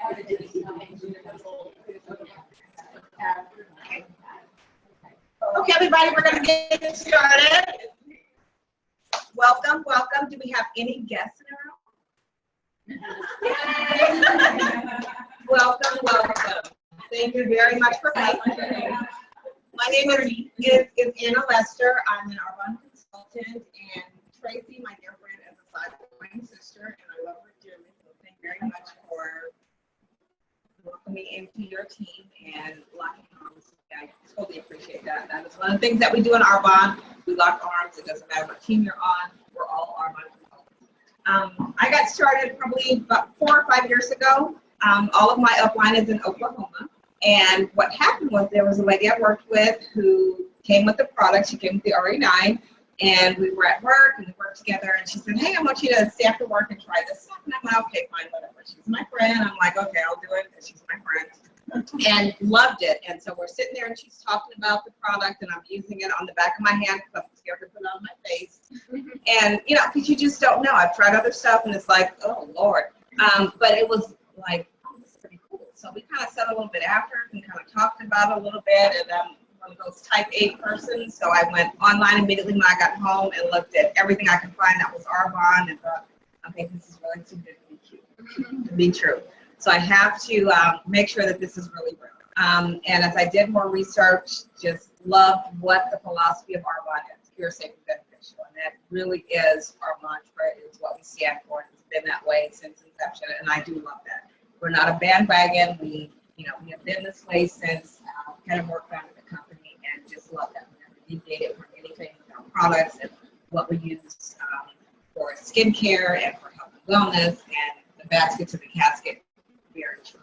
Okay, everybody, we're going to get started. Welcome, welcome. Do we have any guests in our room? Welcome, welcome. Thank you very much for coming. My name is Anna Lester. I'm an Arbonne consultant, and Tracy, my dear friend, is a side-going sister, and I love her dearly. So thank you very much for welcoming me into your team and locking arms. I totally appreciate that. That is one of the things that we do in Arbonne. We lock arms. It doesn't matter what team you're on. We're all Arbonne consultants. I got started probably about 4 or 5 years ago. All of my upline is in Oklahoma. And what happened was there was a lady I worked with who came with the product. She came with the RE9. And we were at work and we worked together. And she said, hey, I want you to stay after work and try this stuff. And I'm like, okay, fine, whatever. She's my friend. I'm like, okay, I'll do it. And she's my friend. And loved it. And so we're sitting there and she's talking about the product and I'm using it on the back of my hand because I'm scared to put it on my face. And, you know, because you just don't know. I've tried other stuff and it's like, oh, Lord. But it was like, oh, this is pretty cool. So we kind of sat a little bit after and kind of talked about it a little bit. And I'm one of those type A persons. So I went online immediately when I got home and looked at everything I could find that was Arbonne and thought, okay, this is really too good to be cute, to be true. So I have to make sure that this is really real. And as I did more research, just loved what the philosophy of Arbonne is, pure, safe, and beneficial. And that really is our mantra, is what we stand for. It's been that way since inception, and I do love that. We're not a bandwagon. We have been this way since kind of worked founded the company, and just love that. We never deviated from anything with our products and what we use for skincare and for health and wellness, and the basket to the casket. Very true.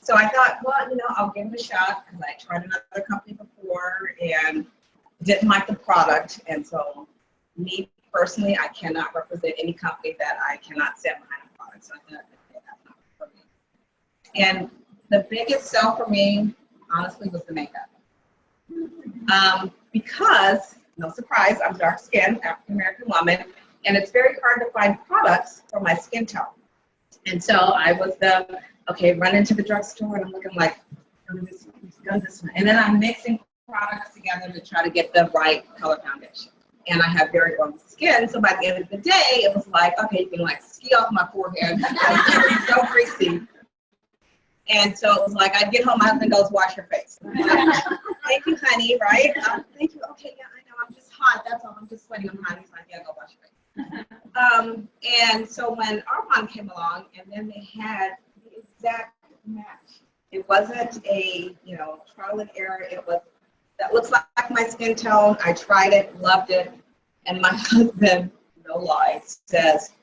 So I thought, well, I'll give it a shot because I tried another company before and didn't like the product. And so me personally, I cannot represent any company that I cannot stand behind a product. So I thought, okay, that's not for me. And the biggest sell for me, honestly, was the makeup. Because, no surprise, I'm dark skinned, African American woman, and it's very hard to find products for my skin tone. And so I was run into the drugstore and I'm looking like, go this one. And then I'm mixing products together to try to get the right color foundation. And I have very warm skin, so by the end of the day, it was like, okay, you can like ski off my forehead, it's so greasy. And so it was like, I'd get home, my husband goes, wash your face. Thank you, honey, right? Thank you, okay, yeah, I know, I'm just hot, that's all, I'm just sweating, I'm hot. He's like, yeah, go wash your face. And so when Arbonne came along, and then they had the exact match. It wasn't a trial and error. It was that looks like my skin tone. I tried it, loved it, and my husband, no lie, says,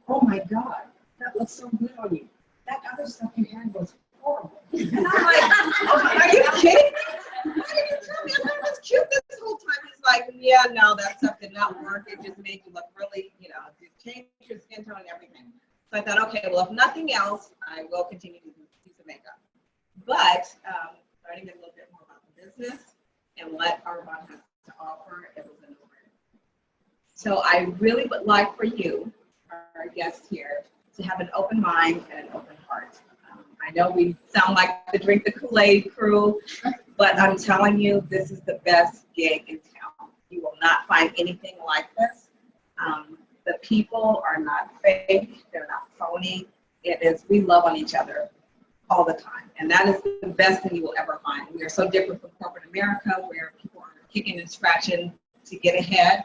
"Oh my God, that looks so good on you. That other stuff you had was horrible." And I'm like, "Oh, are you kidding me? Why did you tell me? I thought it was cute this whole time." He's like, "Yeah, no, that stuff did not work. It just made you look really, it changed your skin tone and everything." So I thought, okay, well, if nothing else, I will continue to use the makeup. But learning a little bit more about the business and what Arbonne has to offer, it was a no-brainer. So I really would like for you, our guests here, to have an open mind and an open heart. I know we sound like the Drink the Kool-Aid crew, but I'm telling you, this is the best gig in town. You will not find anything like this. The people are not fake, they're not phony. It is, we love on each other all the time. And that is the best thing you will ever find. We are so different from corporate America, where people are kicking and scratching to get ahead.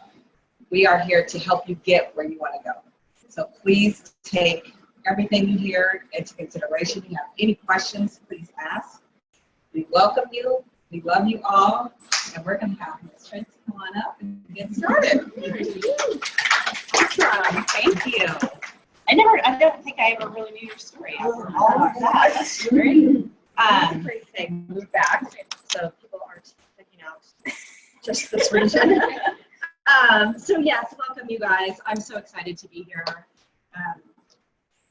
We are here to help you get where you want to go. So please take everything you hear into consideration. If you have any questions, please ask. We welcome you. We love you all. And we're going to have Ms. Tracy come on up and get started. Awesome. Thank you. I don't think I ever really knew your story. That's great. Say move back so people aren't picking out just this region. So yes, welcome you guys. I'm so excited to be here.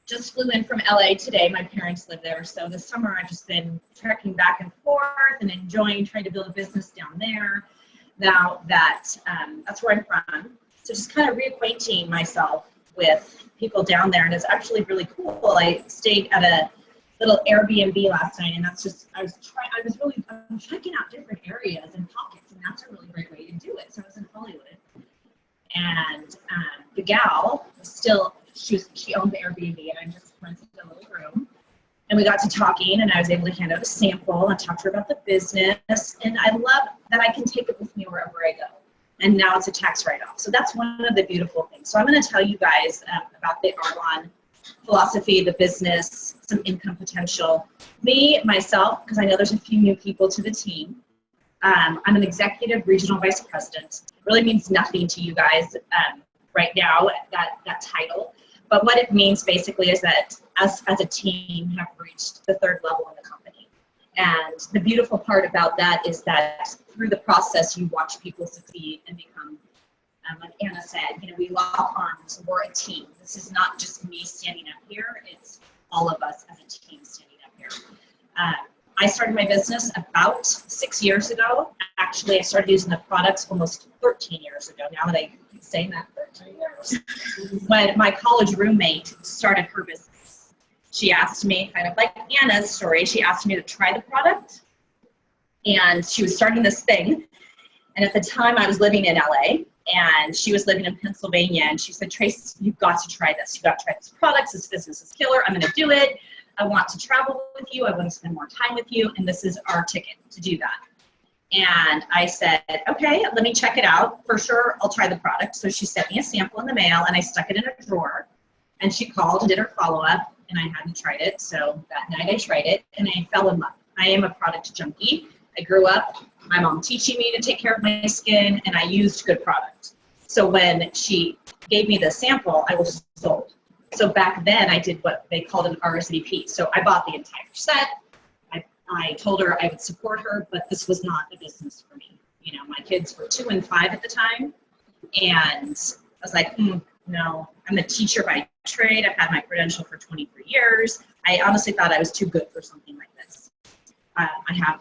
Just flew in from LA today. My parents live there, so this summer I've just been trekking back and forth and enjoying trying to build a business down there. Now that that's where I'm from, so just kind of reacquainting myself with people down there, and it's actually really cool. I stayed at little Airbnb last night, and that's just, I'm checking out different areas and pockets, and that's a really great way to do it. So I was in Hollywood, and the gal she owned the Airbnb, and I just rented a little room, and we got to talking, and I was able to hand out a sample and talk to her about the business, and I love that I can take it with me wherever I go. And now it's a tax write-off. So that's one of the beautiful things. So I'm going to tell you guys about the Arbonne philosophy, the business, some income potential. Me, myself, because I know there's a few new people to the team. I'm an executive regional vice president. It really means nothing to you guys right now, that title. But what it means basically is that us as a team have reached the third level in the company. And the beautiful part about that is that through the process, you watch people succeed and become, like Anna said, we lock arms, we're a team. This is not just me standing up here, it's all of us as a team standing up here. I started my business about 6 years ago. Actually, I started using the products almost 13 years ago. Now that I keep saying that, 13 years. When my college roommate started her business, she asked me, kind of like Anna's story, she asked me to try the product. And she was starting this thing. And at the time I was living in LA and she was living in Pennsylvania. And she said, Trace, you've got to try this. You've got to try this product. This business is killer. I'm going to do it. I want to travel with you. I want to spend more time with you. And this is our ticket to do that. And I said, okay, let me check it out. For sure, I'll try the product. So she sent me a sample in the mail and I stuck it in a drawer. And she called and did her follow-up and I hadn't tried it. So that night I tried it and I fell in love. I am a product junkie. I grew up, my mom teaching me to take care of my skin, and I used good product. So when she gave me the sample, I was sold. So back then I did what they called an RSVP. So I bought the entire set. I told her I would support her, but this was not a business for me. My kids were 2 and 5 at the time. And I was like, no, I'm a teacher by trade. I've had my credential for 23 years. I honestly thought I was too good for something like this. I have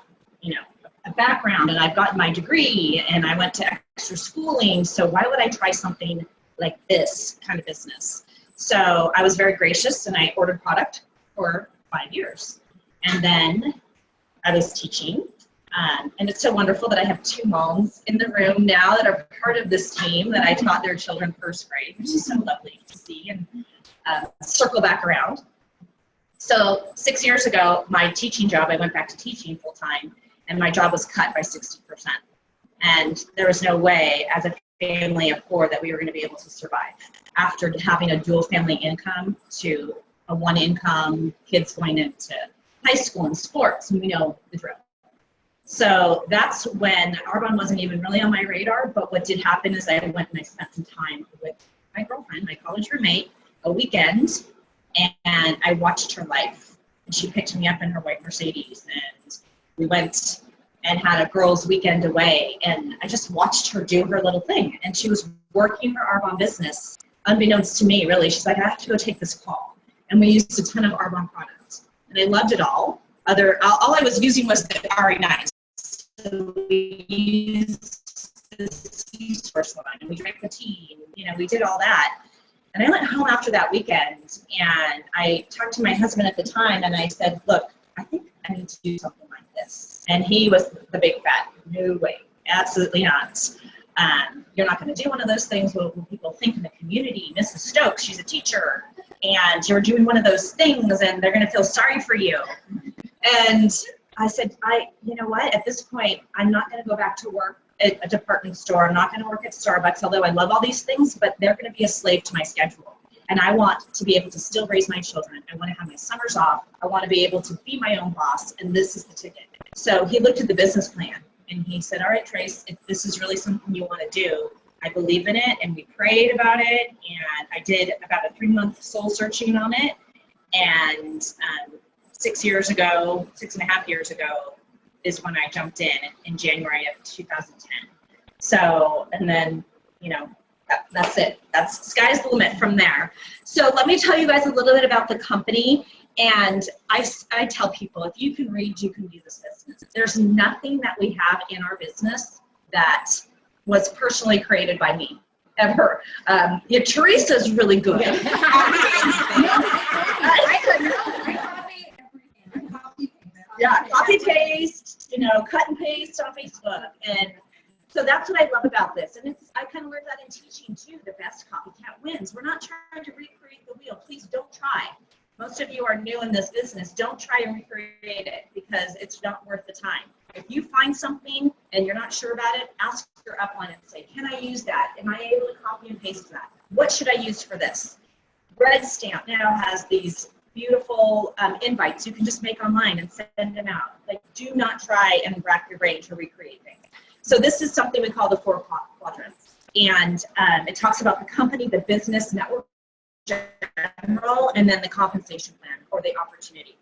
a background and I've gotten my degree and I went to extra schooling. So why would I try something like this kind of business? So I was very gracious and I ordered product for 5 years. And then I was teaching. And it's so wonderful that I have 2 moms in the room now that are part of this team that I taught their children first grade, which is so lovely to see and circle back around. So 6 years ago, my teaching job, I went back to teaching full time, and my job was cut by 60%. And there was no way as a family of 4 that we were going to be able to survive. After having a dual family income to a 1 income, kids going into high school and sports, and we know the drill. So that's when Arbonne wasn't even really on my radar, but what did happen is I went and I spent some time with my girlfriend, my college roommate, a weekend, and I watched her life. And she picked me up in her white Mercedes, and we went and had a girls' weekend away, and I just watched her do her little thing. And she was working her Arbonne business, unbeknownst to me, really. She's like, I have to go take this call. And we used a ton of Arbonne products, and I loved it all. All I was using was the RE9. So we used the C-Source line, and we drank the tea, and we did all that. And I went home after that weekend, and I talked to my husband at the time, and I said, look, I think I need to do something like this. And he was the big fat, no way, absolutely not. You're not going to do one of those things what people think in the community. Mrs. Stokes, she's a teacher, and you're doing one of those things, and they're going to feel sorry for you. And I said, you know what, at this point, I'm not going to go back to work at a department store. I'm not going to work at Starbucks, although I love all these things, but they're going to be a slave to my schedule. And I want to be able to still raise my children. I want to have my summers off. I want to be able to be my own boss, and this is the ticket. So he looked at the business plan, and he said, all right, Trace, if this is really something you want to do, I believe in it. And we prayed about it, and I did about a 3-month soul searching on it. And 6.5 years ago is when I jumped in January of 2010. So, and then, that's it. That's sky's the limit from there. So let me tell you guys a little bit about the company. And I tell people, if you can read, you can do this business. There's nothing that we have in our business that was personally created by me, ever. Teresa's really good. Yeah, copy paste, cut and paste on Facebook. And so that's what I love about this. And I kind of learned that in teaching too. The best copycat wins. We're not trying to recreate the wheel. Please don't try. Most of you are new in this business. Don't try and recreate it because it's not worth the time. If you find something and you're not sure about it, ask your upline and say, can I use that? Am I able to copy and paste that? What should I use for this? Red Stamp now has these beautiful invites you can just make online and send them out. Like, do not try and rack your brain to recreate things. So this is something we call the 4 quadrants. And it talks about the company, the business, network, general, and then the compensation plan or the opportunity.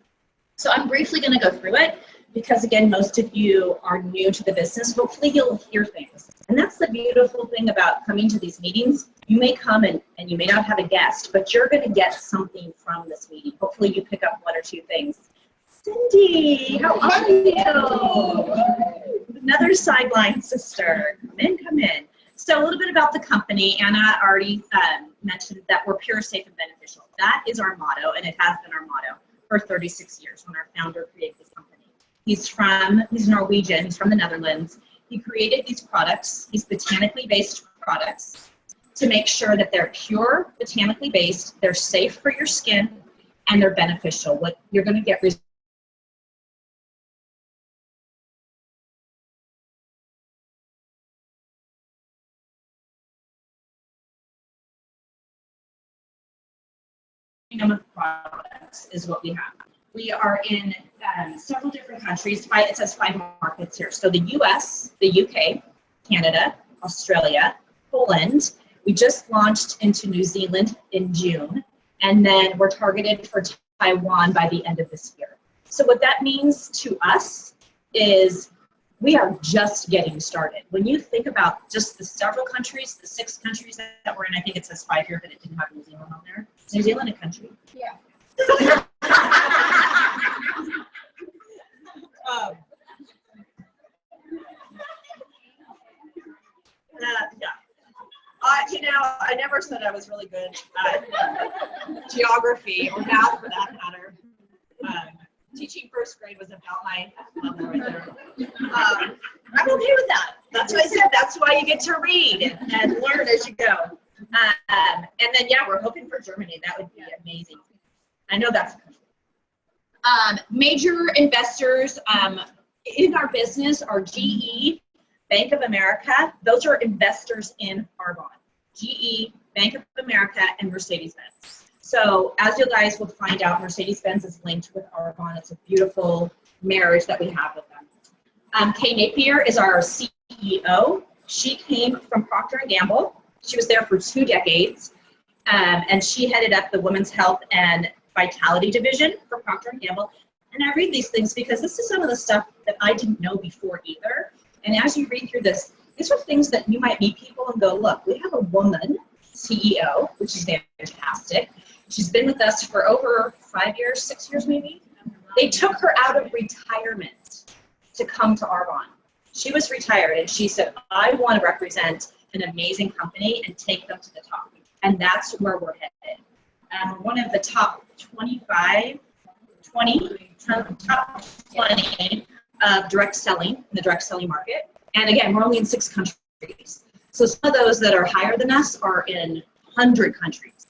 So I'm briefly going to go through it because, again, most of you are new to the business. Hopefully you'll hear things. And that's the beautiful thing about coming to these meetings. You may come and you may not have a guest, but you're going to get something from this meeting. Hopefully you pick up 1 or 2 things. Cindy, how are you? Another sideline sister. Come in. So a little bit about the company. Anna already mentioned that we're pure, safe, and beneficial. That is our motto, and it has been our motto for 36 years when our founder created this company. He's Norwegian, he's from the Netherlands. He created these products, these botanically based products, to make sure that they're pure, botanically based, they're safe for your skin, and they're beneficial. What you're going to get products is what we have. We are in several different countries. It says 5 markets here. So the US, the UK, Canada, Australia, Poland. We just launched into New Zealand in June, and then we're targeted for Taiwan by the end of this year. So what that means to us is we are just getting started. When you think about just the several countries, the 6 countries that we're in, I think it says 5 here, but it didn't have New Zealand on there. Is New Zealand a country? Yeah. Yeah. I never said I was really good at geography or math for that matter. Teaching 1st grade was about my level right there. I'm okay with that. That's what I said. That's why you get to read and learn as you go. And then, yeah, we're hoping for Germany. That would be amazing. I know that's a country. Major investors in our business are GE, Bank of America. Those are investors in Arbonne. GE, Bank of America, and Mercedes-Benz. So as you guys will find out, Mercedes-Benz is linked with Arbonne. It's a beautiful marriage that we have with them. Kay Napier is our CEO. She came from Procter & Gamble. She was there for 2 decades, and she headed up the Women's Health and Vitality Division for Procter & Gamble. And I read these things because this is some of the stuff that I didn't know before either. And as you read through this, these are things that you might meet people and go, look, we have a woman CEO, which is fantastic. She's been with us for over 5 years, 6 years maybe. They took her out of retirement to come to Arbonne. She was retired and she said, I want to represent an amazing company and take them to the top. And that's where we're headed. One of the top 20 of direct selling in the direct selling market. And again, we're only in 6 countries. So some of those that are higher than us are in 100 countries.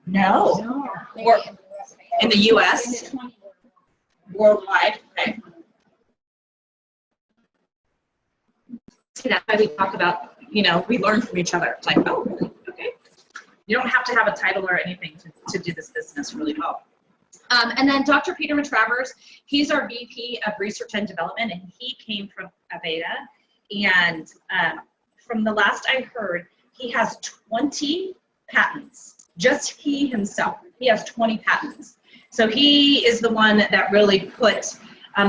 No. We're in the US, worldwide. Okay. So that's why we talk about, we learn from each other. It's like, oh, really? Okay. You don't have to have a title or anything to do this business really well. And then Dr. Peter Matravers, he's our VP of Research and Development, and he came from Aveda. And from the last I heard, he has 20 patents. Just he himself, he has 20 patents. So he is the one that really put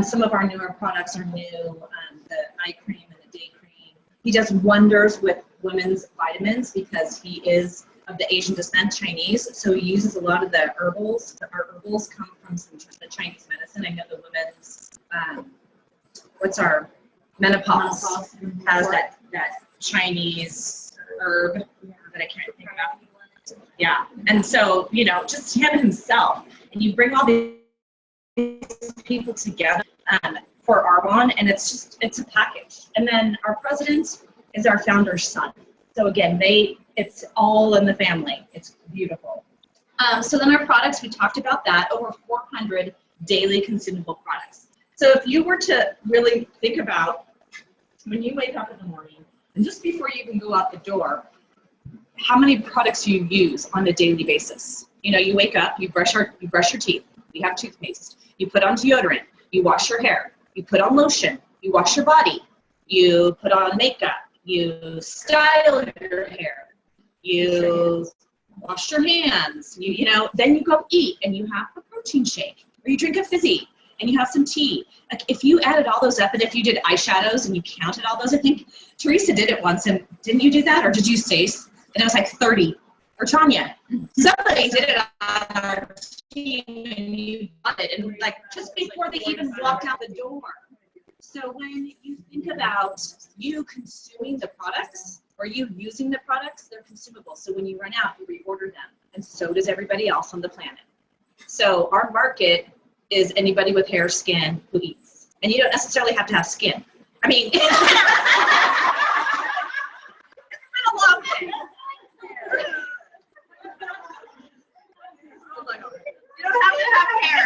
some of our newer products are new, the eye cream and the day cream. He does wonders with women's vitamins because he is of the Asian descent, Chinese. So he uses a lot of the herbals. Our herbals come from the Chinese medicine. I know the women's, what's our menopause has that Chinese herb that I can't think about. Yeah, and so, just him himself, and you bring all these people together for Arbonne, and it's a package. And then our president is our founder's son. So again, it's all in the family. It's beautiful. So then our products, we talked about that, over 400 daily consumable products. So if you were to really think about when you wake up in the morning, and just before you even go out the door, how many products you use on a daily basis. You know, you wake up, you brush your teeth, you have toothpaste, you put on deodorant, you wash your hair, you put on lotion, you wash your body, you put on makeup, you style your hair, you wash your hands, you know, then you go eat and you have a protein shake, or you drink a fizzy and you have some tea. Like if you added all those up, and if you did eyeshadows and you counted all those, I think Teresa did it once, and didn't you do that, or did you, Stace? And it was like 30. Or Tanya, somebody did it on our team, and you got it, and like just before they even walked out the door. So when you think about you consuming the products or you using the products, they're consumable. So when you run out, you reorder them, and so does everybody else on the planet. So our market is anybody with hair, skin, who eats, and you don't necessarily have to have skin. I mean, it's been a long day. You don't have to have hair.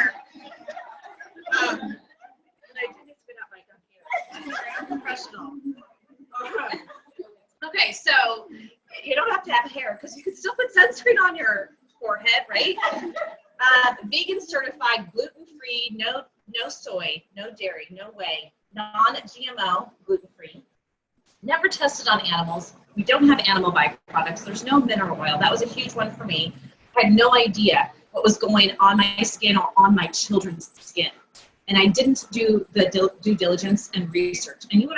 And I didn't spit out my computer. I'm professional. Okay, so you don't have to have hair because you can still put sunscreen on your forehead, right? Vegan certified, gluten-free, no soy, no dairy, no whey, non-GMO, gluten-free. Never tested on animals. We don't have animal byproducts. There's no mineral oil. That was a huge one for me. I had no idea what was going on my skin or on my children's skin. And I didn't do the due diligence and research. I knew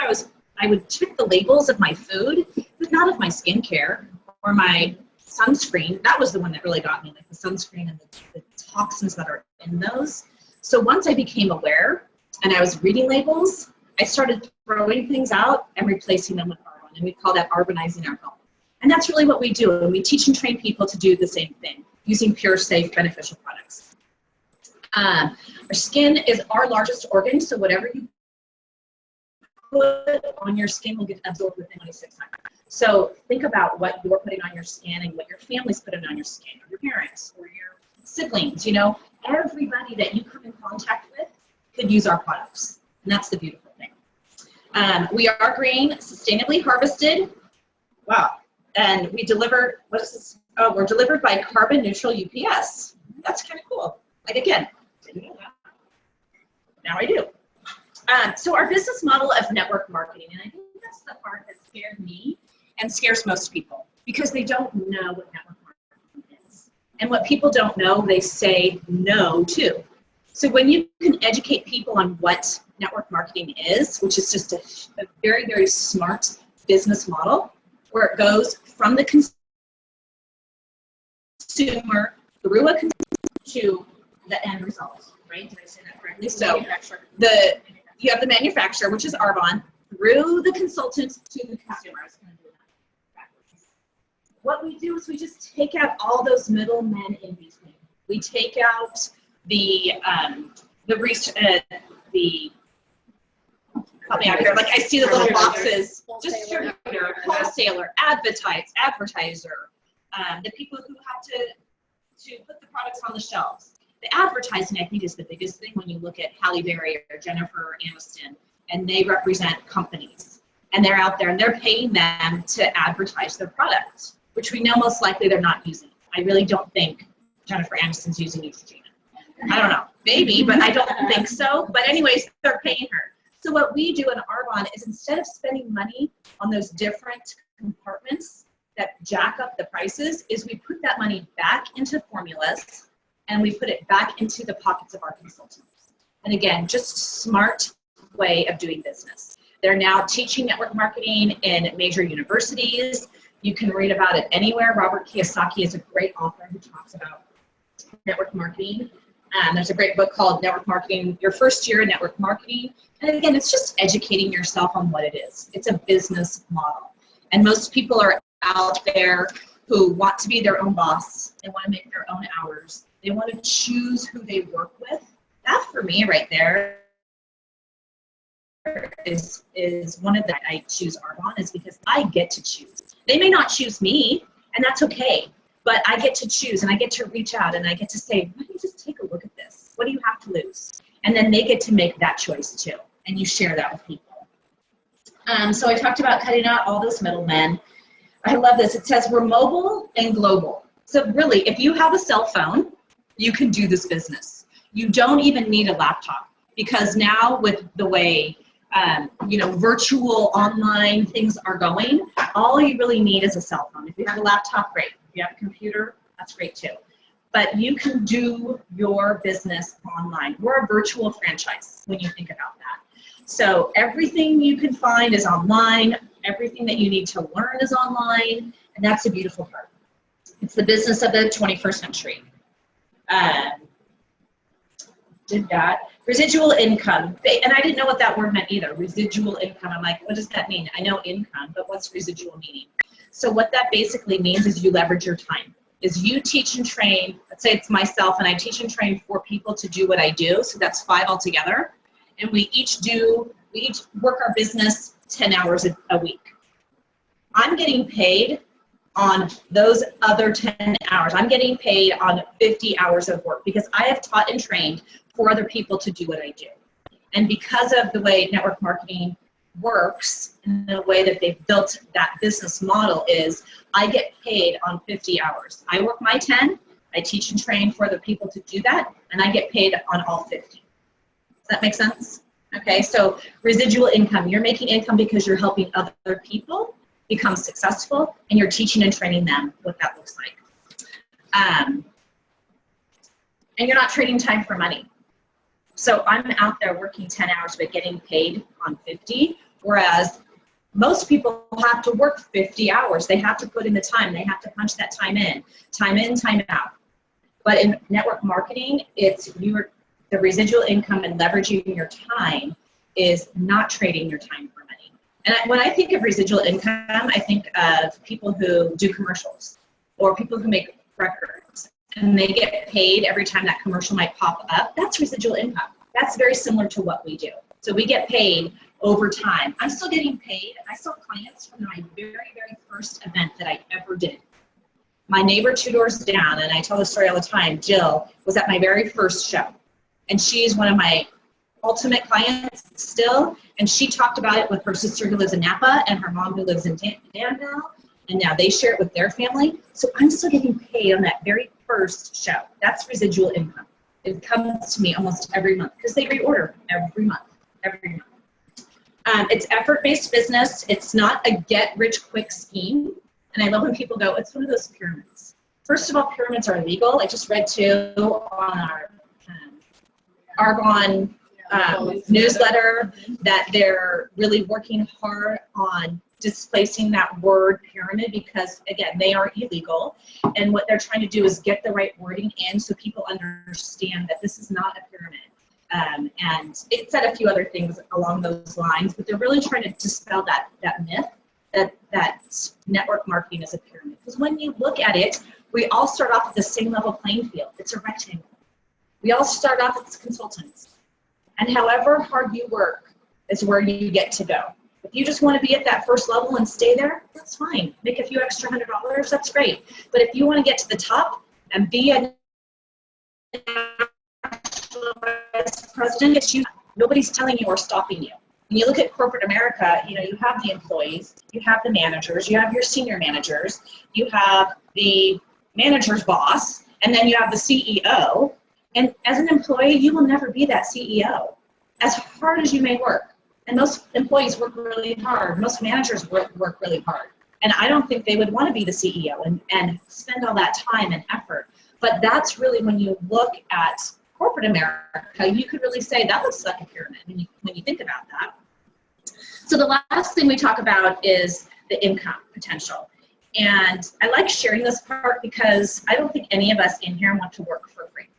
I would check the labels of my food, but not of my skincare or my sunscreen. That was the one that really got me, like the sunscreen and the toxins that are in those. So once I became aware and I was reading labels, I started throwing things out and replacing them with Arbonne. And we call that Arbonizing our home. And that's really what we do. And we teach and train people to do the same thing, using pure, safe, beneficial products. Our skin is our largest organ, so whatever you put on your skin will get absorbed within 26 hours. So think about what you're putting on your skin and what your family's putting on your skin, or your parents, or your siblings. You know, everybody that you come in contact with could use our products. And that's the beautiful thing. We are green, sustainably harvested. Wow. And we deliver, what is this? Oh, we're delivered by carbon neutral UPS. That's kind of cool. Like again, didn't know that. Now I do. So our business model of network marketing, and I think that's the part that scared me and scares most people, because they don't know what network marketing is. And what people don't know, they say no to. So when you can educate people on what network marketing is, which is just a very, very smart business model, where it goes from the consumer through a consumer to the end result, right? Did I say that correctly? So you have the manufacturer, which is Arbonne, through the consultant to the consumer. I was going to do that backwards. What we do is we just take out all those middlemen in between. We take out help me out here. Like I see the little boxes, distributor, wholesaler, advertiser, the people who have to put the products on the shelves. The advertising, I think, is the biggest thing when you look at Halle Berry or Jennifer Aniston, and they represent companies. And they're out there and they're paying them to advertise their product, which we know most likely they're not using. I really don't think Jennifer Aniston's using Neutrogena. I don't know, maybe, but I don't think so. But anyways, they're paying her. So what we do in Arbonne is, instead of spending money on those different compartments that jack up the prices, is we put that money back into formulas and we put it back into the pockets of our consultants. And again, just a smart way of doing business. They're now teaching network marketing in major universities. You can read about it anywhere. Robert Kiyosaki is a great author who talks about network marketing. There's a great book called Network Marketing, Your First Year in Network Marketing. And again, it's just educating yourself on what it is. It's a business model. And most people are out there who want to be their own boss. They want to make their own hours. They want to choose who they work with. That for me right there is one of the I choose Arbonne is because I get to choose. They may not choose me, and that's okay. But I get to choose, and I get to reach out, and I get to say, why don't you just take a look at this? What do you have to lose? And then they get to make that choice too, and you share that with people. So I talked about cutting out all those middlemen. I love this. It says we're mobile and global. So really, if you have a cell phone, you can do this business. You don't even need a laptop, because now with the way virtual online things are going, all you really need is a cell phone. If you have a laptop, great. If you have a computer, that's great too. But you can do your business online. We're a virtual franchise when you think about that. So everything you can find is online. Everything that you need to learn is online. And that's the beautiful part. It's the business of the 21st century. Did that. Residual income. And I didn't know what that word meant either. Residual income. I'm like, what does that mean? I know income, but what's residual meaning? So what that basically means is you leverage your time. Is you teach and train, let's say it's myself, and I teach and train 4 people to do what I do. So that's 5 altogether. And we each work our business 10 hours a week. I'm getting paid on those other 10 hours. I'm getting paid on 50 hours of work because I have taught and trained 4 other people to do what I do. And because of the way network marketing works and the way that they've built that business model is I get paid on 50 hours. I work my 10, I teach and train for other people to do that, and I get paid on all 50. Does that make sense? Okay, so residual income. You're making income because you're helping other people become successful, and you're teaching and training them what that looks like. And you're not trading time for money. So I'm out there working 10 hours but getting paid on 50, whereas most people have to work 50 hours. They have to put in the time. They have to punch that time in, time out. But in network marketing, it's the residual income and leveraging your time is not trading your time for money. And when I think of residual income, I think of people who do commercials or people who make records and they get paid every time that commercial might pop up. That's residual income. That's very similar to what we do. So we get paid over time. I'm still getting paid. I still have clients from my very, very first event that I ever did. My neighbor 2 doors down, and I tell the story all the time, Jill, was at my very first show. And she's one of my ultimate clients still, and she talked about it with her sister who lives in Napa and her mom who lives in Danville, and now they share it with their family. So I'm still getting paid on that very first show. That's residual income. It comes to me almost every month because they reorder every month. It's effort-based business. It's not a get-rich-quick scheme, and I love when people go, it's one of those pyramids. First of all, pyramids are illegal. I just read too on our Arbonne newsletter that they're really working hard on displacing that word pyramid because, again, they are illegal. And what they're trying to do is get the right wording in so people understand that this is not a pyramid. And it said a few other things along those lines, but they're really trying to dispel that myth that network marketing is a pyramid. Because when you look at it, we all start off at the same level playing field. It's a rectangle. We all start off as consultants. And however hard you work is where you get to go. If you just want to be at that first level and stay there, that's fine. Make a few extra $100, that's great. But if you want to get to the top and be a national vice president, nobody's telling you or stopping you. When you look at corporate America, you have the employees, you have the managers, you have your senior managers, you have the manager's boss, and then you have the CEO. And as an employee, you will never be that CEO, as hard as you may work. And most employees work really hard. Most managers work really hard. And I don't think they would want to be the CEO and spend all that time and effort. But that's really when you look at corporate America, you could really say that looks like a pyramid when you think about that. So the last thing we talk about is the income potential. And I like sharing this part because I don't think any of us in here want to work for free.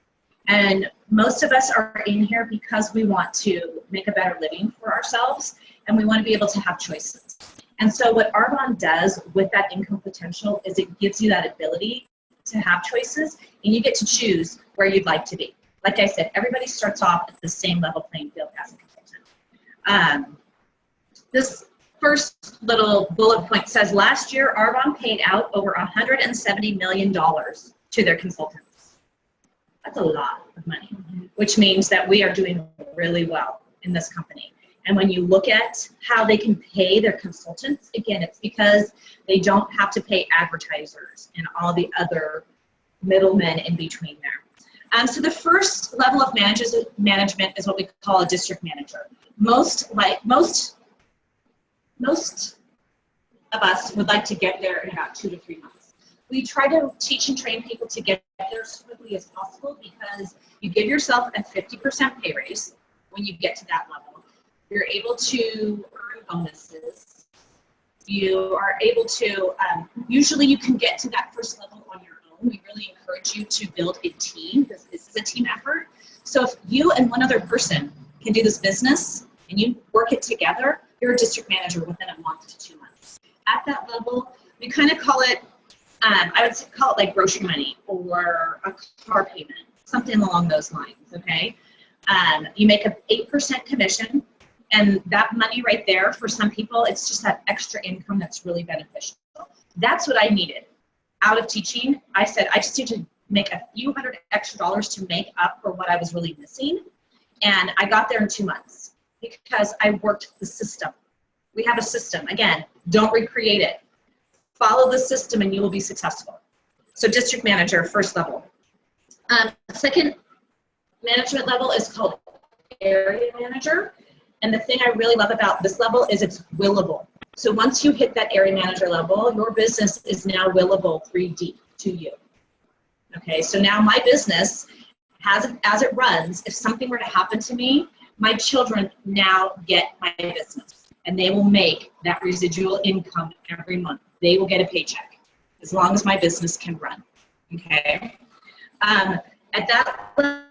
And most of us are in here because we want to make a better living for ourselves and we want to be able to have choices. And so what Arbonne does with that income potential is it gives you that ability to have choices and you get to choose where you'd like to be. like I said, everybody starts off at the same level playing field as a consultant. This first little bullet point says, last year, Arbonne paid out over $170 million to their consultants. That's a lot of money, which means that we are doing really well in this company. And when you look at how they can pay their consultants, again, it's because they don't have to pay advertisers and all the other middlemen in between there. So the first level of management is what we call a district manager. Most of us would like to get there in about 2 to 3 months. We try to teach and train people to get there as quickly as possible because you give yourself a 50% pay raise when you get to that level. You're able to earn bonuses. You are able to, usually you can get to that first level on your own. We really encourage you to build a team. This is a team effort. So if you and one other person can do this business and you work it together, you're a district manager within a month to 2 months. At that level, we kind of call it, I would call it like grocery money or a car payment, something along those lines, okay? You make an 8% commission, and that money right there, for some people, it's just that extra income that's really beneficial. That's what I needed. Out of teaching, I said, I just need to make a few hundred extra dollars to make up for what I was really missing. And I got there in 2 months because I worked the system. We have a system. Again, don't recreate it. Follow the system and you will be successful. So district manager, first level. Second management level is called area manager. And the thing I really love about this level is it's willable. So once you hit that area manager level, your business is now willable 3D to you. Okay, so now my business, as it runs, if something were to happen to me, my children now get my business and they will make that residual income every month. They will get a paycheck as long as my business can run, okay? At that level,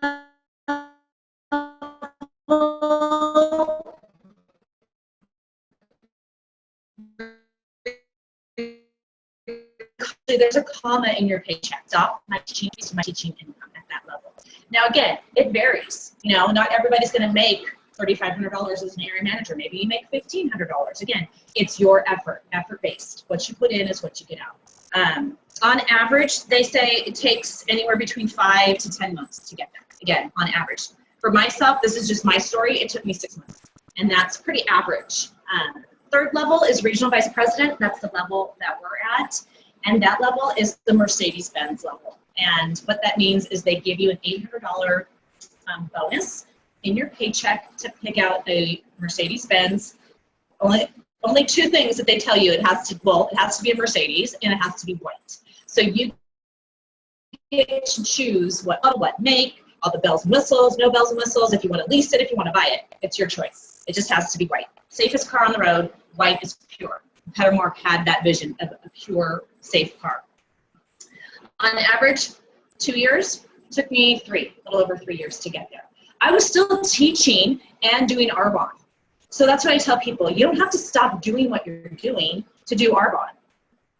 there's a comma in your paycheck. Stop my teaching income at that level. Now again, it varies. You know, not everybody's going to make $3,500 as an area manager. Maybe you make $1,500. Again, it's your effort-based. What you put in is what you get out. On average, they say it takes anywhere between 5 to 10 months to get there. Again, on average. For myself, this is just my story. It took me 6 months, and that's pretty average. Third level is regional vice president. That's the level that we're at, and that level is the Mercedes-Benz level. And what that means is they give you an $800 bonus in your paycheck to pick out a Mercedes-Benz. Only 2 things that they tell you. It has to be a Mercedes and it has to be white. So you get to choose what make, all the bells and whistles, no bells and whistles. If you want to lease it, if you want to buy it, it's your choice. It just has to be white. Safest car on the road, white is pure. Petermore had that vision of a pure, safe car. On average, 2 years. Took me a little over 3 years to get there. I was still teaching and doing Arbonne. So that's what I tell people. You don't have to stop doing what you're doing to do Arbonne.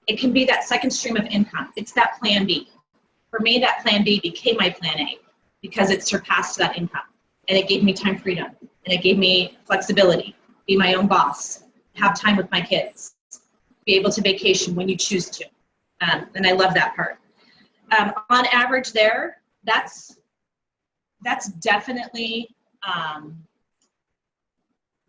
It can be that second stream of income. It's that plan B. For me, that plan B became my plan A because it surpassed that income. And it gave me time freedom. And it gave me flexibility. Be my own boss. Have time with my kids. Be able to vacation when you choose to. And I love that part. On average there, that's definitely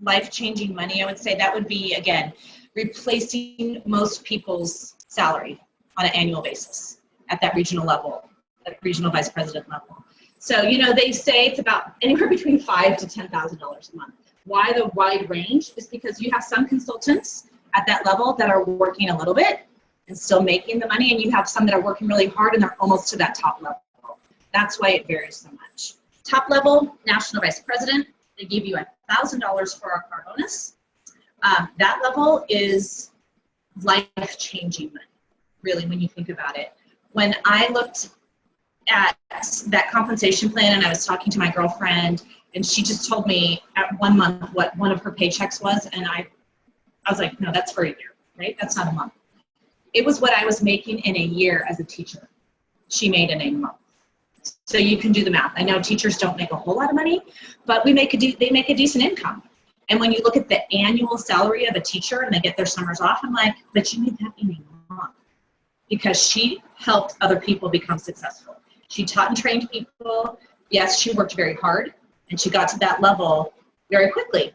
life-changing money. I would say that would be, again, replacing most people's salary on an annual basis at that regional level, at regional vice president level. So, you know, they say it's about anywhere between $5,000 to $10,000 a month. Why the wide range is because you have some consultants at that level that are working a little bit and still making the money, and you have some that are working really hard and they're almost to that top level. That's why it varies so much. Top level, national vice president, they give you $1,000 for our car bonus. That level is life-changing money, really, when you think about it. When I looked at that compensation plan and I was talking to my girlfriend, and she just told me at 1 month what one of her paychecks was, and I was like, no, that's for a year, right? That's not a month. It was what I was making in a year as a teacher. She made in a month. So you can do the math. I know teachers don't make a whole lot of money, but they make a decent income. And when you look at the annual salary of a teacher and they get their summers off, I'm like, but you made that in a month because she helped other people become successful. She taught and trained people. Yes, she worked very hard and she got to that level very quickly.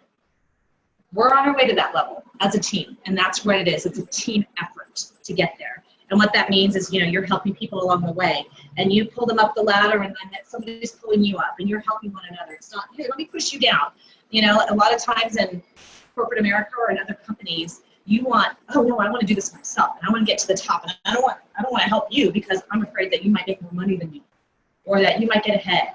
We're on our way to that level as a team, and that's what it is. It's a team effort to get there. And what that means is, you're helping people along the way, and you pull them up the ladder, and then somebody's pulling you up, and you're helping one another. It's not, hey, let me push you down. A lot of times in corporate America or in other companies, you want, oh no, I want to do this myself, and I want to get to the top, and I don't want to help you because I'm afraid that you might make more money than me, or that you might get ahead,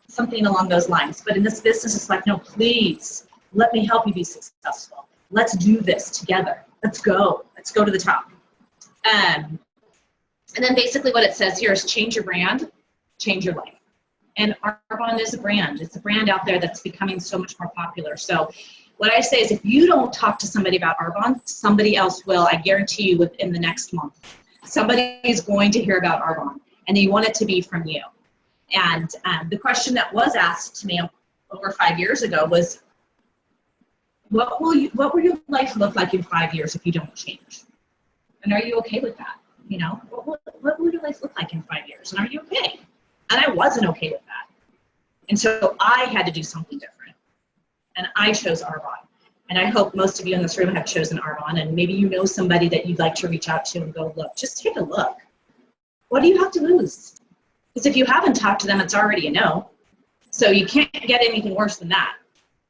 something along those lines. But in this business, it's like, no, please, let me help you be successful. Let's do this together. Let's go to the top. And then basically what it says here is change your brand, change your life. And Arbonne is a brand. It's a brand out there that's becoming so much more popular. So what I say is if you don't talk to somebody about Arbonne, somebody else will. I guarantee you within the next month. Somebody is going to hear about Arbonne, and they want it to be from you. And the question that was asked to me over 5 years ago was, what will your life look like in 5 years if you don't change? And are you okay with that? What will your life look like in 5 years? And are you okay? And I wasn't okay with that. And so I had to do something different. And I chose Arbonne. And I hope most of you in this room have chosen Arbonne. And maybe you know somebody that you'd like to reach out to and go, look, just take a look. What do you have to lose? Because if you haven't talked to them, it's already a no. So you can't get anything worse than that.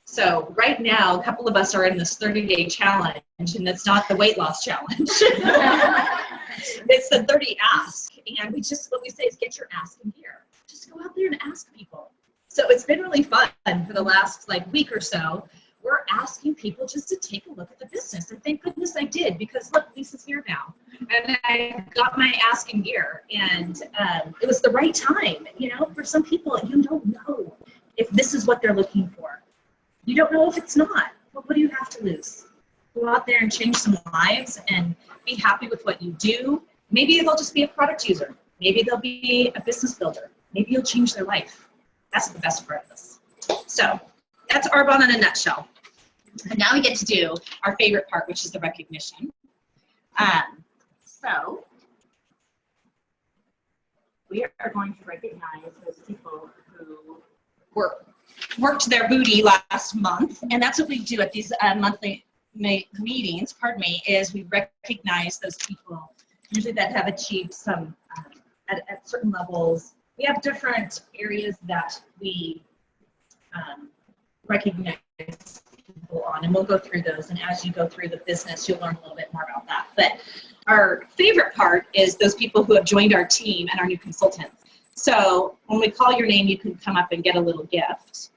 So right now, a couple of us are in this 30-day challenge, and it's not the weight loss challenge. It's the 30 ask. And what we say is get your ask in gear. Just go out there and ask people. So it's been really fun for the last week or so. We're asking people just to take a look at the business. And thank goodness I did, because look, Lisa's here now. And I got my ask in gear. And it was the right time. For some people, you don't know if this is what they're looking for. You don't know if it's not. But what do you have to lose? Go out there and change some lives and be happy with what you do. Maybe they'll just be a product user. Maybe they'll be a business builder. Maybe you'll change their life. That's the best part of this. So that's Arbonne in a nutshell. And now we get to do our favorite part, which is the recognition. So we are going to recognize those people who worked their booty last month, and that's what we do at these monthly meetings, is we recognize those people usually that have achieved some at certain levels. We have different areas that we recognize people on, and we'll go through those, and as you go through the business, you'll learn a little bit more about that. But our favorite part is those people who have joined our team and our new consultants. So when we call your name, you can come up and get a little gift.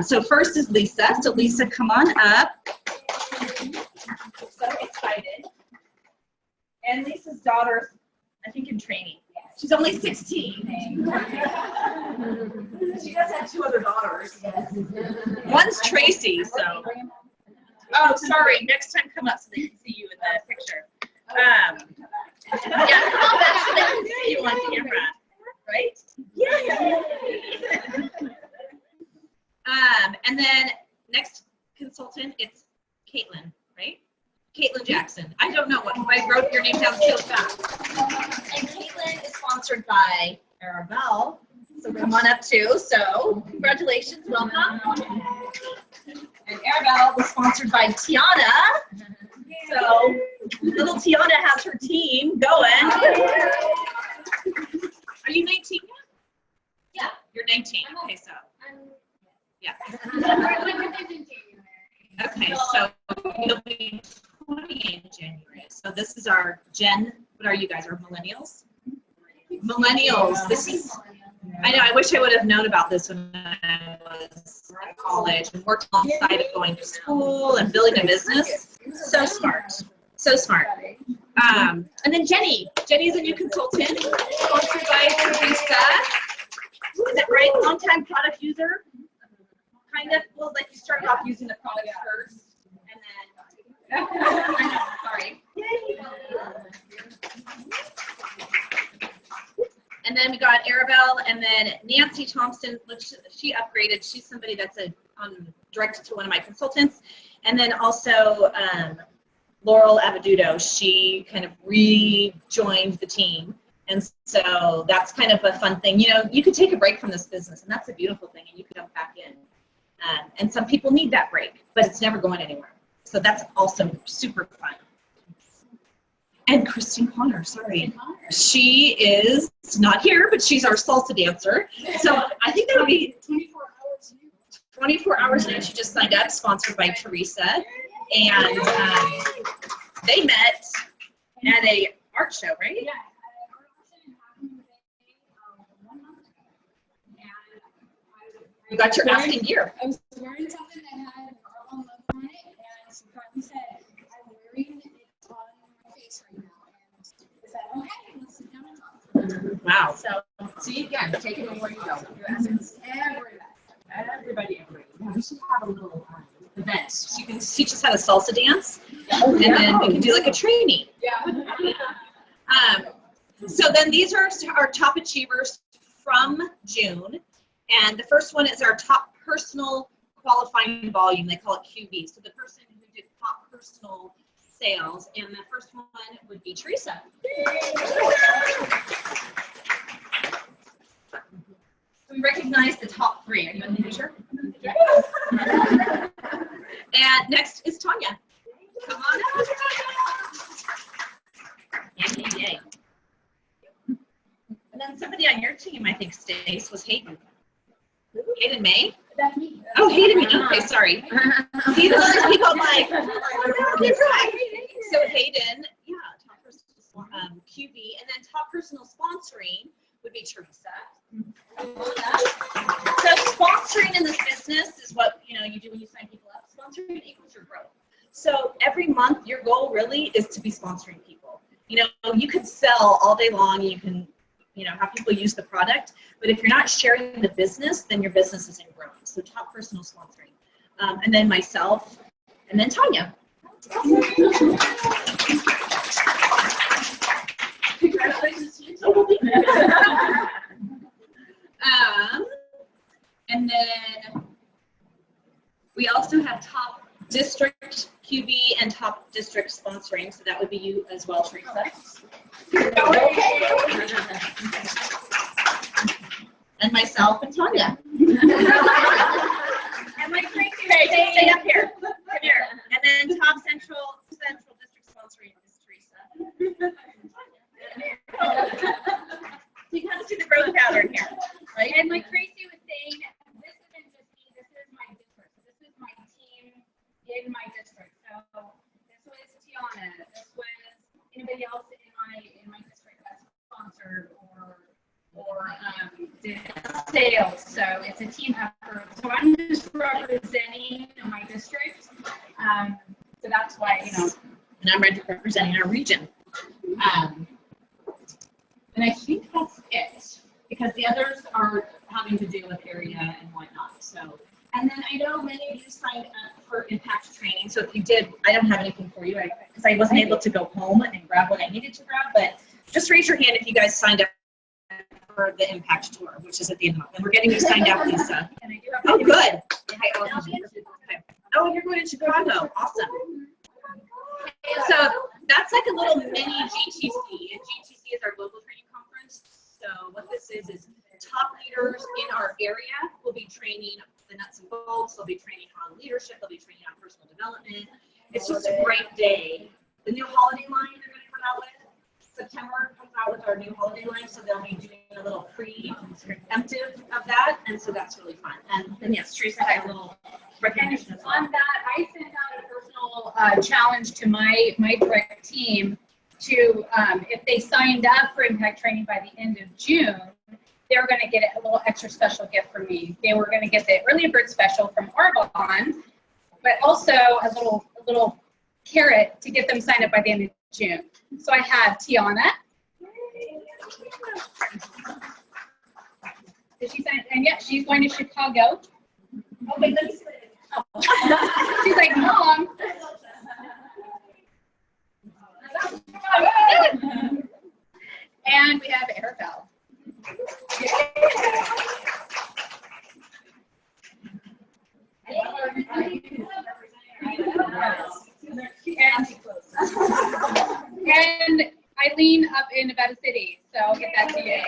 So first is Lisa. So Lisa, come on up. So excited. And Lisa's daughter's, I think, in training. She's only 16. She does have 2 other daughters. One's Tracy, so. Oh, sorry. Next time come up so they can see you in the picture. Yeah, come on back so they can see you on camera. Right? Yeah. And then next consultant, it's Caitlin, right? Caitlin Jackson. I don't know what I wrote your name down so fast. And Caitlin is sponsored by Arbonne, so come on up too. So congratulations, welcome. And Arbonne was sponsored by Tiana. So little Tiana has her team going. Are you 19 yet? Yeah, you're 19. Okay, so. Yeah. Okay, so you'll be 20 in January. So this is our what are you guys? Our millennials? Millennials. This is, I know, I wish I would have known about this when I was in college and worked alongside of going to school and building a business. So smart. So smart. And then Jenny. Jenny is a new consultant, sponsored by Teresa. Is that right? Long-time product user. Kind of. Well, you started off using the product first, and then. Sorry. And then we got Arabelle, and then Nancy Thompson, which she upgraded. She's somebody that's directed to one of my consultants. And then also Laurel Abadudo, she kind of rejoined the team. And so that's kind of a fun thing. You know, you could take a break from this business, and that's a beautiful thing, and you could jump back in. And some people need that break, but it's never going anywhere. So that's also super fun. And Christine Connor, sorry. She is not here, but she's our salsa dancer. So I think that would be 24 hours. 24 hours a day. She just signed up, sponsored by Teresa. And they met at a art show, right? Yeah. You got your acting gear. I was wearing something that had an Arbonne logo on it, and she probably said, I'm wearing it on my face right now. And I said, okay, let's sit down and talk. Wow. So see, again, take it anywhere you go. Your essence. Everybody. Yeah, we should have a little event. You can teach us how to salsa dance, and then we can do like a training. Yeah. So then these are our top achievers from June. And the first one is our top personal qualifying volume. They call it QV. So the person who did top personal sales. And the first one would be Teresa. We recognize the top three. Are you in the picture? And next is Tanya. Come on up. Yay. And then somebody on your team, I think, Stace, was Hayden. Hayden May? That's me. Oh, Hayden May. Okay, sorry. See, this is people like, so Hayden, yeah, top personal QB, and then top personal sponsoring would be Teresa. So sponsoring in this business is what you do when you sign people up. Sponsoring equals your growth. So every month, your goal really is to be sponsoring people. You know, you could sell all day long. You can have people use the product, but if you're not sharing the business, then your business isn't growing. So top personal sponsoring. And then myself, and then Tanya. Congratulations to you. And then we also have top district QB and top district sponsoring, so that would be you as well, Teresa. And myself and Tanya. And my crazy stay up here. Come here. And then top central district sponsoring is Teresa. So you can kind of see the growth pattern here, right? And like Tracy was saying, this isn't just me, this is my district. This is my team in my district. So this was Tiana, this was anybody else in my district that's sponsored or did sales. So it's a team effort. So I'm just representing my district. So that's why, And I'm representing our region. And I think that's it, because the others are having to do with area and whatnot. So, And then I know many of you signed up for impact training. So if you did, I don't have anything for you because I wasn't able to go home and grab what I needed to grab. But just raise your hand if you guys signed up for the impact tour, which is at the end of the month. And we're getting you signed up, Lisa. and I do have Oh, good. Okay. Oh, you're going to Chicago. Awesome. So that's like a little mini GTC. And GTC is our global training conference. So what this is top leaders in our area will be training the nuts and bolts. They'll be training on leadership. They'll be training on personal development. It's just a great day. The new holiday line they're going to come out with. September comes out with our new holiday line, so they'll be doing a little preemptive of that, and so that's really fun. And then yes, Teresa had a little recognition as well. on that, I sent out a personal challenge to my direct team to, if they signed up for impact training by the end of June, they were going to get a little extra special gift from me. They were going to get the early bird special from Arbonne, but also a little carrot to get them signed up by the end of June. So I have Tiana. Did she sign? And yeah, she's going to Chicago. Oh, wait, let me see. Oh. She's like, Mom. And we have Arabelle. And Eileen up in Nevada City, so I'll get that TA.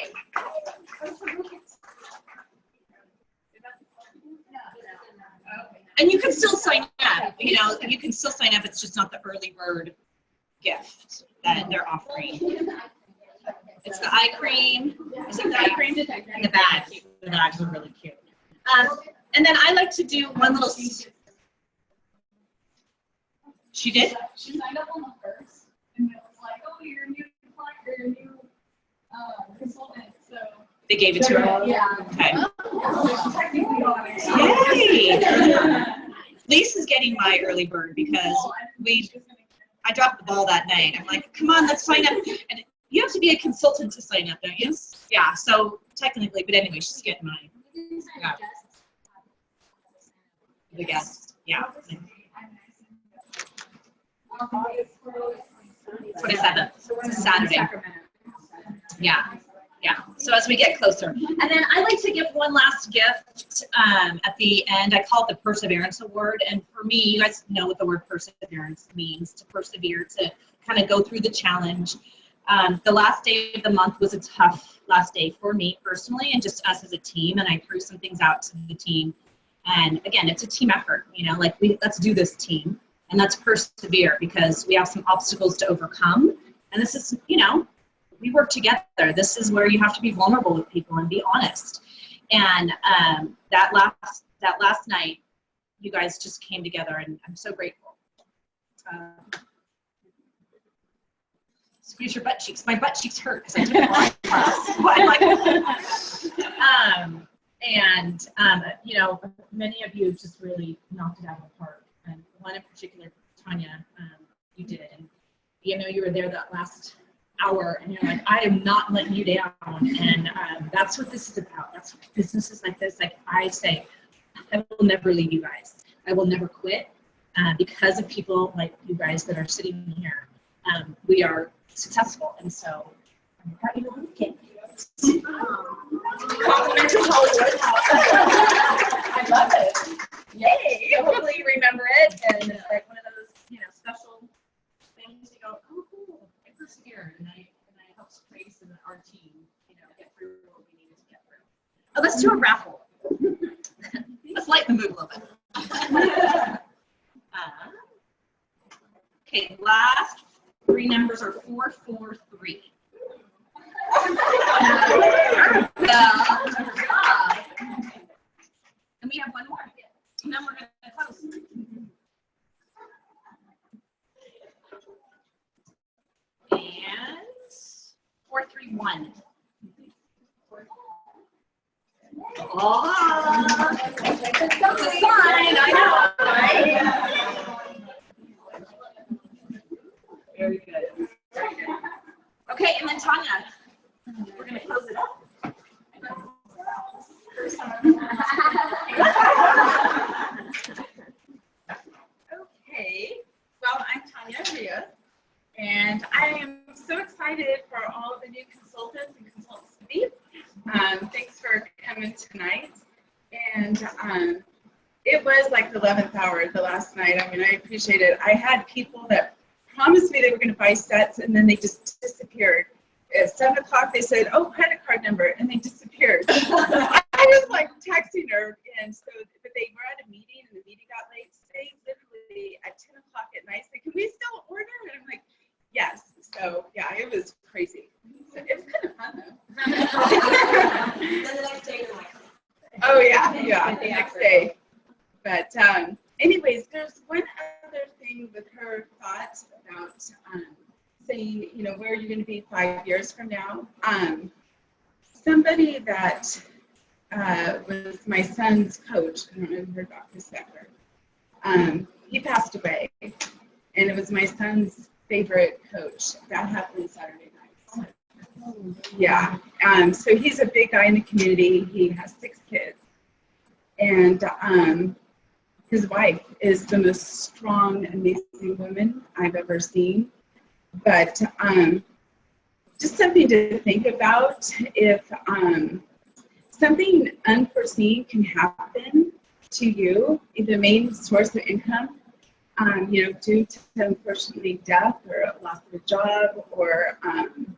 And you can still sign up, you know, you can still sign up, it's just not the early bird gift that they're offering. It's the eye cream, is it the eye cream? And the bags. The bags are really cute. And then I like to do one little, she did? She signed up on the first, and it was like, oh, you're a new client, you're a new consultant, so. They gave it to her? Yeah. Okay. So technically on it. Yay! Lisa's getting my early bird because I dropped the ball that night. I'm like, come on, let's sign up. And you have to be a consultant to sign up, don't you? Yeah, so technically, but anyway, she's getting mine. Yeah. The guest, yeah. 27th, it's a Saturday. Yeah, yeah. So as we get closer. And then I like to give one last gift at the end. I call it the Perseverance Award. And for me, you guys know what the word perseverance means, to persevere, to kind of go through the challenge. The last day of the month was a tough last day for me personally and just us as a team. And I threw some things out to the team. And again, it's a team effort, you know, like let's do this team and let's persevere because we have some obstacles to overcome. And this is, you know, we work together. This is where you have to be vulnerable with people and be honest. And that last night, you guys just came together, and I'm so grateful. Squeeze your butt cheeks. My butt cheeks hurt because I took a lot of class. You know, many of you just really knocked it out of the park. And one in particular, Tanya, you did. And you know, you were there that last hour, and you're like, I am not letting you down. And that's what this is about. That's what businesses like this. Like I say, I will never leave you guys. I will never quit because of people like you guys that are sitting here. We are successful, and so I'm proud you know again. Compliment to Hollywood. I love it. Yay! So hopefully you remember it, and it's like one of those, you know, special things. You go, oh, cool. I persevered, and I helped Grace and our team, you know, get through what we needed to get through. Oh, let's do a raffle. Let's lighten the mood a little bit. Okay, last three numbers are 443. And we have one more. And then we're going to close. And 431. Oh, it's a sign, I know, right? Very good. Very good. Okay, and then Tanya, we're going to close it up. Okay, well, I'm Tanya Rios, and I am so excited for all of the new consultants and consultants to be. Thanks for coming tonight. And it was like the 11th hour the last night. I mean, I appreciate it. I had people that promised me they were going to buy sets, and then they just disappeared. At 7 o'clock, they said, oh, credit card number, and they disappeared. I was like texting her, and so, but they were at a meeting, and the meeting got late. So they literally at 10 o'clock at night said, can we still order? And I'm like, yes. So yeah, it was crazy. So it was kind of fun though. Then the next day, Oh yeah, the next day. But anyways, there's one other thing with her thoughts about saying, you know, where you're going to be 5 years from now. Somebody that was my son's coach, I don't know if you heard about this ever. He passed away, and it was my son's favorite coach. That happened Saturday night. Yeah. So he's a big guy in the community. He has 6 kids, and his wife is the most strong, amazing woman I've ever seen. But just something to think about. If something unforeseen can happen to you, either main source of income, due to unfortunately death or loss of a job or, an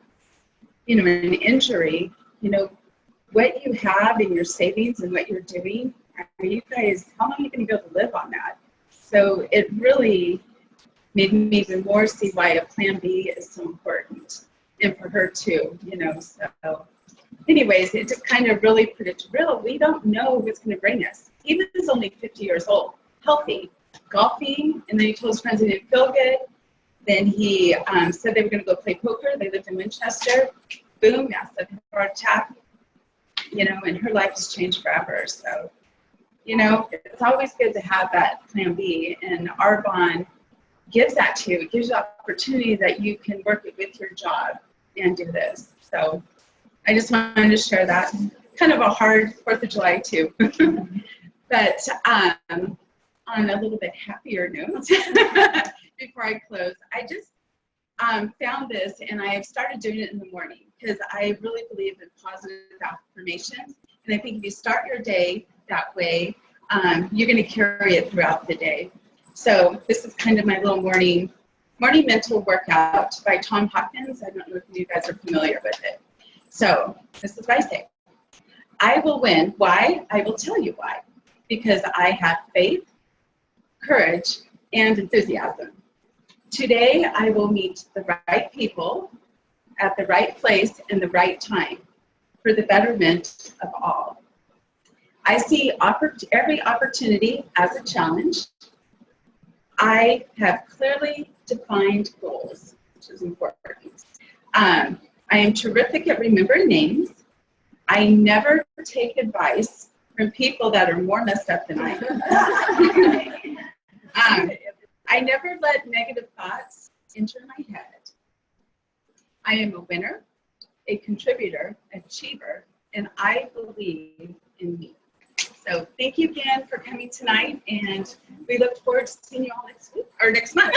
injury, what you have in your savings and what you're doing, are you guys, how long are you going to be able to live on that? So it really made me even more see why a plan B is so important. And for her too, so anyways, it just kind of really put it to real. We don't know what's going to bring us. He was only 50 years old, healthy, golfing, and then he told his friends he didn't feel good. Then he said they were going to go play poker. They lived in Winchester. Boom, massive heart attack, and her life has changed forever. So, it's always good to have that plan B, and Arbonne gives that to you. It gives you the opportunity that you can work it with your job and do this. So I just wanted to share that. Kind of a hard 4th of July too. But on a little bit happier note, before I close, I just found this, and I have started doing it in the morning because I really believe in positive affirmations. And I think if you start your day that way, you're going to carry it throughout the day. So this is kind of my little morning mental workout by Tom Hopkins. I don't know if you guys are familiar with it. So this is what I say. I will win. Why? I will tell you why. Because I have faith, courage, and enthusiasm. Today, I will meet the right people at the right place and the right time for the betterment of all. I see every opportunity as a challenge. I have clearly defined goals, which is important. I am terrific at remembering names. I never take advice from people that are more messed up than I am. I never let negative thoughts enter my head. I am a winner, a contributor, achiever, and I believe in me. So thank you again for coming tonight, and we look forward to seeing you all next week or next month.